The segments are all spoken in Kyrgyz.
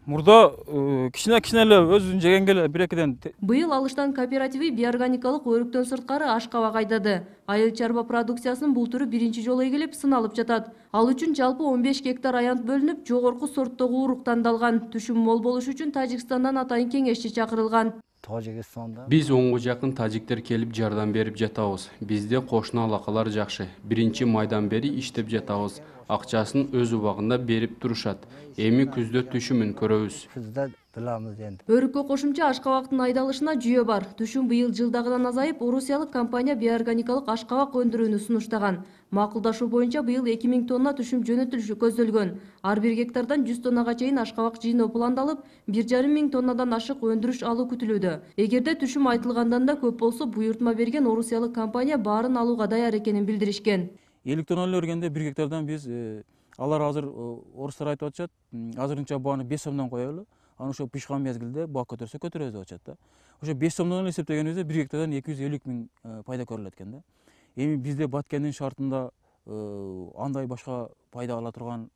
Мурда кичине эле өзүн жеген эле бир-экиден. Быйыл Алыштан кооперативи биорганикалык өрүктөн сырткары ашкабак айдады. Айыл чарба продукциясынын бул түрү биринчи жолу эгилип сыналып жатат. Ал үчүн жалпы 15 гектар аянт бөлүнүп, жогорку сорттогу урук тандалган. Түшүм мол болуш үчүн Тажикстандан атайын кеңешчи чакырылган. Биз онго жакын тажиктер келип жардам берип жатабыз. Бизде кошуна алакалар жакшы. 1 майдан бери иштеп жатабыз. Акчасын өз убагында берип турушат. Эми күздө түшүмүн көрөбүз. Өрүккө кошумча ашкабактын айдалышына жүйө бар. Түшүм быйыл жылдагыдан азайып, орусиялык компания биорганикалык ашкабак өндүрүүнү сунуштаган. Макулдашуу боюнча быйыл 2000 тонна түшүм жөнөтүлүшү көздөлгөн. Ар бир гектардан 100 тоннага чейин ашкабак жыйноо пландалып, 1,5 миң тоннадан ашык өндүрүш алуу күтүлүүдө. Эгерде түшүм айтылгандан да көп болсо, буйртма берген орусиялык компания баарын алууга даяр экенин билдиришкен. 50 тонна өргенде 1 гектардан биз алар азыр орустар айтып атышат, азырынча бааны 5 сомдон коелу. Аны ошо пишкан мезгилде бак көтөрсө көтөрөбүз деп атышат да. Ошо 5 сомдон эсептегенибизде 1 гектардан 250 миң пайда көрүлөт экен да. Эми бизде Баткендин шартында андай башка пайда ала турган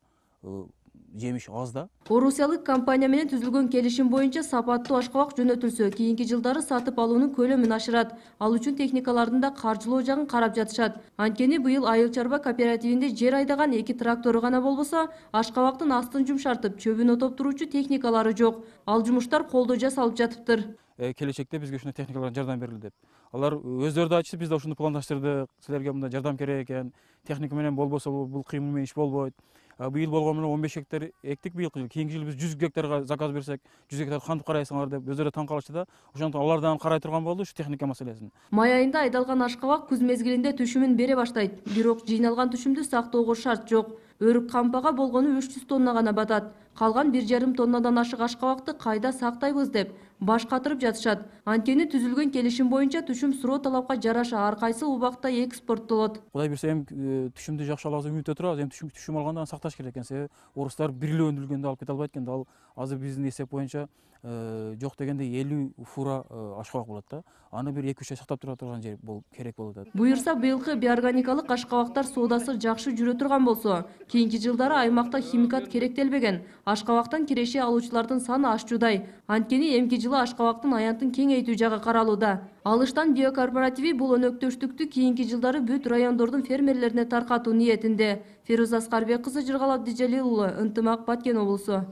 жемиш аз да. Орусиялык компания менен түзүлгөн келишим боюнча сапаттуу ашкабак жөнөтүлсө, кийинки жылдары сатып алуунун көлөмүн ашырат. Ал үчүн техникалардын да каржылоо жагын карап жатышат. Анткени быйыл айыл чарба кооперативинде жер айдаган 2 трактору гана болбосо, ашкабактын астын жумшартып, чөбүн отоп туруучу техникалары жок. Ал жумуштар колдо жасалып жатыптыр. Келечекте бизге ушундай техникалардан жардам берилди деп. Алар өздөрү да айтышты, биз да ушуну пландаштырдык. Силерге мындай жардам керек экен. Техника менен болбосо бул кыймыл менен иш болбойт. Быйыл болгону менен 15 гектар эктик быйылкы жыл. Кийинки жыл биз 100 гектарга заказ берсек, 100 гектар кантип карайсыңар деп өздөрү таң калышты да. Ошондуктан алардан карай турган болду ушу техника маселесин. Май айында айдалган ашкабак күз мезгилинде түшүмүн бере баштайт. Бирок жыйналган түшүмдү сактоого шарт жок. Өрүк кампага болгону 300 тонна гана батат. Калган 1,5 тоннадан ашык ашкабакты кайда сактайбыз деп баш катырып жатышат. Анткени түзүлгөн келишим боюнча түшүм суроо талапка жараша ар кайсы убакта экспорттолот. Кудай буйрса эми түшүмдү жакшы алабыз деп үмүттө турабыз. Эми түшүм алганда сакташ керек экен. Себеби орустар 1 эле өндүрүлгөндө алып кете албайт экен да. Ал азыр биздин эсеп боюнча жок дегенде 50 фура ашкабак болот да. Аны бир 2-3 ай сактап тура турган жер керек болот да. Буйрса быйылкы биорганикалык ашкабактар соодасы жакшы жүрө турган болсо, кийинки жылдары аймакта химикат керектелбеген, ашкабактан киреши алуучулардын саны ашчудай. Анткени эмки жылы ашкабактын аянтын кеңейтүү жагы каралууда. Алыштан биокорпоративи бул өнөктөштүктү кийинки жылдары бүт райондордун фермерлерине таркатуу ниетинде. Фируза Аскарбек кызы, Жыргалап Дижалил уулу, Ынтымак, Баткен облусу.